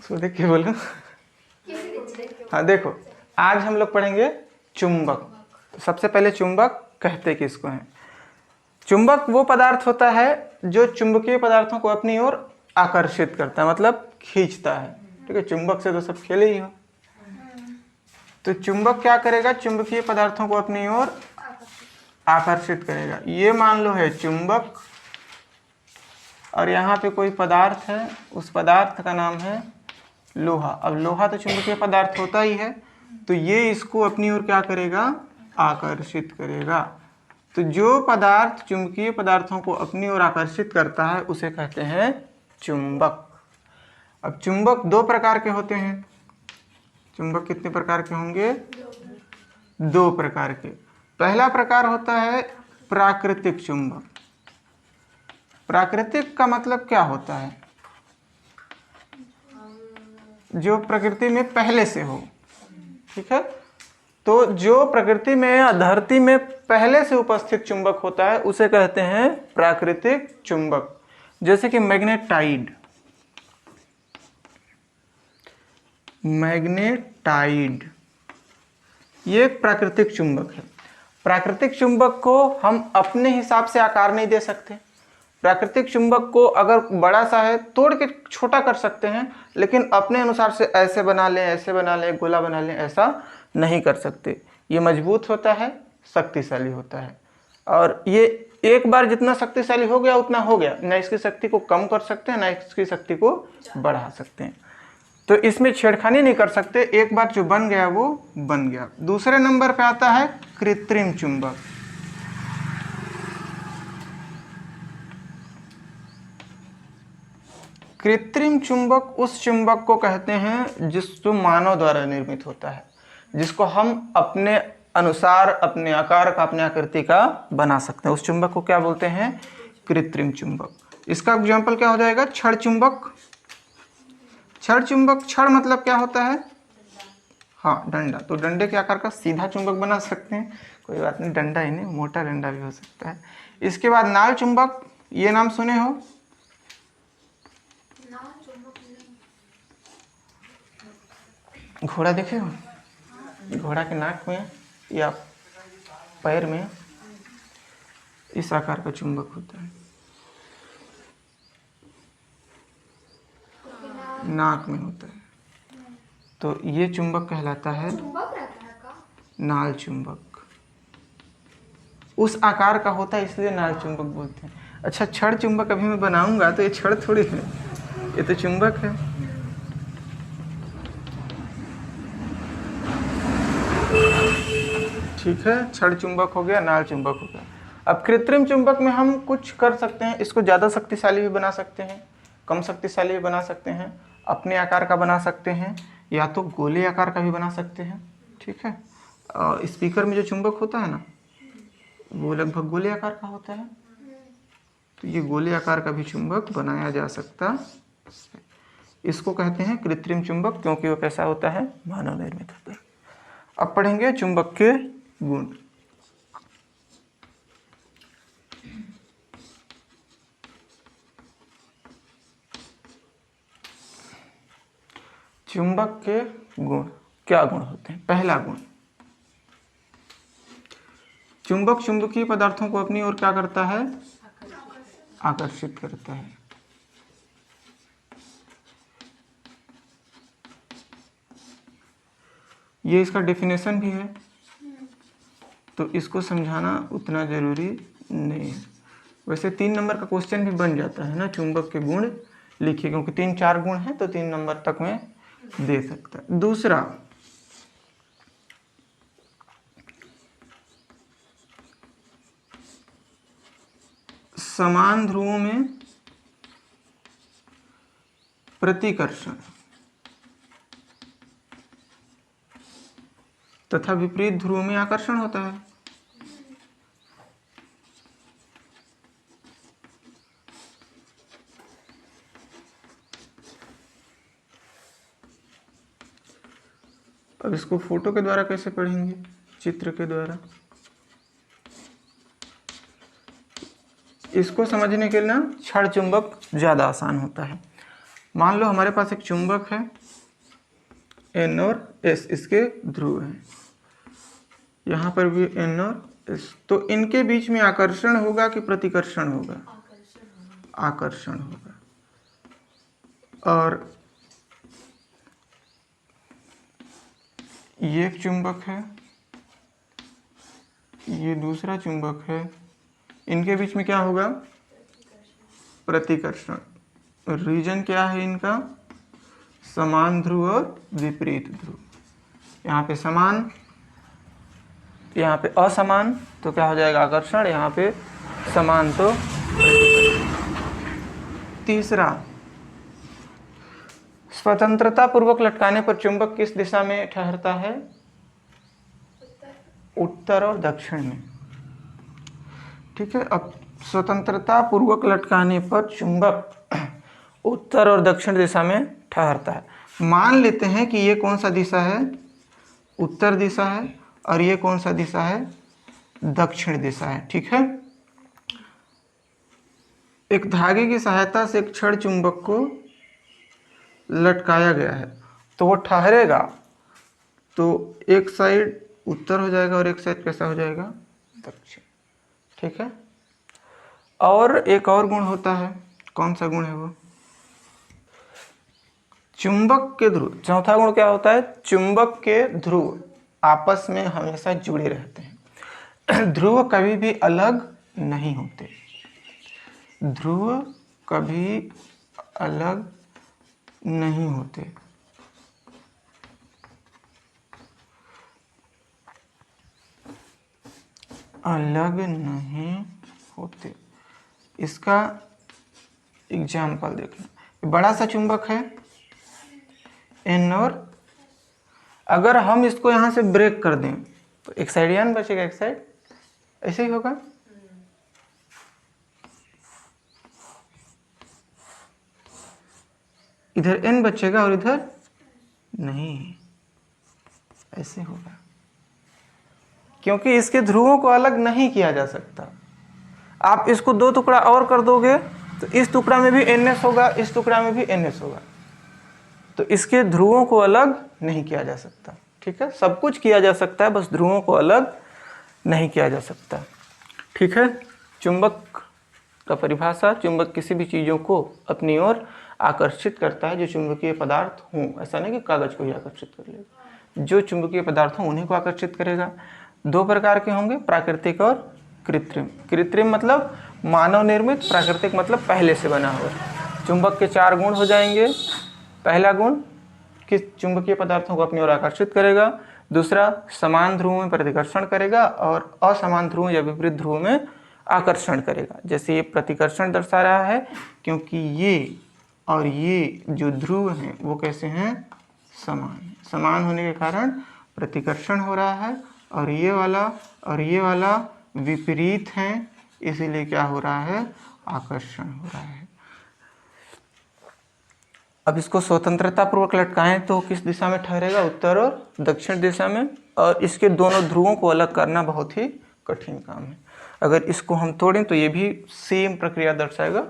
सो देख के बोलो। हाँ देखो, आज हम लोग पढ़ेंगे चुंबक। सबसे पहले चुंबक कहते किसको हैं? चुंबक वो पदार्थ होता है जो चुंबकीय पदार्थों को अपनी ओर आकर्षित करता है, मतलब खींचता है। ठीक है, चुंबक से तो सब खेले ही हो। तो चुंबक क्या करेगा? चुंबकीय पदार्थों को अपनी ओर आकर्षित करेगा। ये मान लो है चुंबक, और यहाँ पे कोई पदार्थ है, उस पदार्थ का नाम है लोहा। अब लोहा तो चुंबकीय पदार्थ होता ही है, तो ये इसको अपनी ओर क्या करेगा? आकर्षित करेगा। तो जो पदार्थ चुंबकीय पदार्थों को अपनी ओर आकर्षित करता है उसे कहते हैं चुंबक। अब चुंबक दो प्रकार के होते हैं। चुंबक कितने प्रकार के होंगे? दो प्रकार के। पहला प्रकार होता है प्राकृतिक चुंबक। प्राकृतिक का मतलब क्या होता है? जो प्रकृति में पहले से हो। ठीक है, तो जो प्रकृति में या धरती में पहले से उपस्थित चुंबक होता है उसे कहते हैं प्राकृतिक चुंबक। जैसे कि मैग्नेटाइड। मैग्नेटाइड ये एक प्राकृतिक चुंबक है। प्राकृतिक चुंबक को हम अपने हिसाब से आकार नहीं दे सकते। प्राकृतिक चुंबक को अगर बड़ा सा है तोड़ के छोटा कर सकते हैं, लेकिन अपने अनुसार से ऐसे बना लें, ऐसे बना लें, गोला बना लें, ऐसा नहीं कर सकते। ये मजबूत होता है, शक्तिशाली होता है, और ये एक बार जितना शक्तिशाली हो गया उतना हो गया। ना इसकी शक्ति को कम कर सकते हैं, ना इसकी शक्ति को बढ़ा सकते हैं। तो इसमें छेड़खानी नहीं कर सकते। एक बार जो बन गया वो बन गया। दूसरे नंबर पे आता है कृत्रिम चुंबक। कृत्रिम चुंबक उस चुंबक को कहते हैं जो मानव द्वारा निर्मित होता है, जिसको हम अपने अनुसार, अपने आकार का, अपने आकृति का बना सकते हैं। उस चुंबक को क्या बोलते हैं? कृत्रिम चुंबक। इसका एग्जाम्पल क्या हो जाएगा? छड़ चुंबक। छड़ चुंबक, छड़ मतलब क्या होता है? हाँ, डंडा। तो डंडे के आकार का सीधा चुंबक बना सकते हैं, कोई बात नहीं, डंडा ही नहीं, मोटा डंडा भी हो सकता है। इसके बाद नाल चुंबक, ये नाम सुने हो? घोड़ा देखे हो? घोड़ा के नाक में या पैर में इस आकार का चुंबक होता है, नाक में होता है। तो ये चुंबक कहलाता है नाल चुंबक। उस आकार का होता है इसलिए नाल चुंबक बोलते हैं। अच्छा, छड़ चुंबक अभी मैं बनाऊंगा तो ये छड़ थोड़ी है, ये तो चुंबक है। ठीक है, छड़ चुंबक हो गया, नाल चुंबक हो गया। अब कृत्रिम चुंबक में हम कुछ कर सकते हैं। इसको ज़्यादा शक्तिशाली भी बना सकते हैं, कम शक्तिशाली भी बना सकते हैं, अपने आकार का बना सकते हैं, या तो गोले आकार का भी बना सकते हैं। ठीक है, स्पीकर में जो चुंबक होता है ना, वो लगभग गोले आकार का होता है। तो ये गोले आकार का भी चुंबक बनाया जा सकता है। इसको कहते हैं कृत्रिम चुंबक, क्योंकि वो कैसा होता है? मानव निर्मित होता है। अब पढ़ेंगे चुंबक के गुण। चुंबक के गुण क्या गुण होते हैं? पहला गुण, चुंबक चुंबकीय पदार्थों को अपनी ओर क्या करता है? आकर्षित करता है। ये इसका डेफिनेशन भी है, तो इसको समझाना उतना जरूरी नहीं है। वैसे 3 नंबर का क्वेश्चन भी बन जाता है ना, चुंबक के गुण लिखिए, क्योंकि 3-4 गुण हैं तो 3 नंबर तक में दे सकता है। दूसरा, समान ध्रुवों में प्रतिकर्षण तथा विपरीत ध्रुवों में आकर्षण होता है। अब इसको फोटो के द्वारा कैसे पढ़ेंगे? चित्र के द्वारा। इसको समझने के लिए ना छड़ चुंबक ज़्यादा आसान होता है। मान लो हमारे पास एक चुंबक है, N और S इसके ध्रुव हैं, यहाँ पर भी N और S, तो इनके बीच में आकर्षण होगा कि प्रतिकर्षण होगा? आकर्षण होगा। और ये एक चुंबक है, ये दूसरा चुंबक है, इनके बीच में क्या होगा? प्रतिकर्षण। रीजन क्या है इनका? समान ध्रुव और विपरीत ध्रुव। यहाँ पे समान, यहाँ पे असमान, तो क्या हो जाएगा? आकर्षण। यहाँ पे समान तो तीसरा, स्वतंत्रता पूर्वक लटकाने पर चुंबक किस दिशा में ठहरता है? उत्तर और दक्षिण में। ठीक है, अब स्वतंत्रता पूर्वक लटकाने पर चुंबक उत्तर और दक्षिण दिशा में ठहरता है। मान लेते हैं कि ये कौन सा दिशा है? उत्तर दिशा है, और ये कौन सा दिशा है? दक्षिण दिशा है। ठीक है, एक धागे की सहायता से एक क्षण चुंबक को लटकाया गया है, तो वो ठहरेगा, तो एक साइड उत्तर हो जाएगा और एक साइड कैसा हो जाएगा? दक्षिण। ठीक है, और एक और गुण होता है, कौन सा गुण है वो? चुंबक के ध्रुव। चौथा गुण क्या होता है? चुंबक के ध्रुव आपस में हमेशा जुड़े रहते हैं। ध्रुव कभी भी अलग नहीं होते। ध्रुव कभी अलग नहीं होते। अलग नहीं होते। इसका एग्जाम्पल देखना। बड़ा सा चुंबक है N, और अगर हम इसको यहाँ से ब्रेक कर दें तो एक साइड N बचेगा, एक साइड ऐसे ही होगा। इधर N बचेगा और इधर नहीं, ऐसे होगा, क्योंकि इसके ध्रुवों को अलग नहीं किया जा सकता। आप इसको दो टुकड़ा और कर दोगे तो इस टुकड़ा में भी NS होगा, इस टुकड़ा में भी NS होगा, तो इसके ध्रुवों को अलग नहीं किया जा सकता। ठीक है, सब कुछ किया जा सकता है, बस ध्रुवों को अलग नहीं किया जा सकता। ठीक है, चुंबक का परिभाषा, चुंबक किसी भी चीज़ों को अपनी ओर आकर्षित करता है जो चुंबकीय पदार्थ हों। ऐसा नहीं कि कागज को ही आकर्षित कर लेगा, जो चुंबकीय पदार्थ हों उन्हीं को आकर्षित करेगा। दो प्रकार के होंगे, प्राकृतिक और कृत्रिम। कृत्रिम मतलब मानव निर्मित, प्राकृतिक मतलब पहले से बना हुआ। चुंबक के चार गुण हो जाएंगे। पहला गुण किस चुंबकीय पदार्थों को अपनी ओर आकर्षित करेगा, दूसरा समान ध्रुवों में प्रतिकर्षण करेगा, और असमान ध्रुवों या विपरीत ध्रुवों में आकर्षण करेगा। जैसे ये प्रतिकर्षण दर्शा रहा है, क्योंकि ये और ये जो ध्रुव हैं वो कैसे हैं? समान हैं। समान होने के कारण प्रतिकर्षण हो रहा है, और ये वाला विपरीत हैं, इसीलिए क्या हो रहा है? आकर्षण हो रहा है। अब इसको स्वतंत्रता पूर्वक लटकाएं तो किस दिशा में ठहरेगा? उत्तर और दक्षिण दिशा में। और इसके दोनों ध्रुवों को अलग करना बहुत ही कठिन काम है। अगर इसको हम तोड़ें तो ये भी सेम प्रक्रिया दर्शाएगा,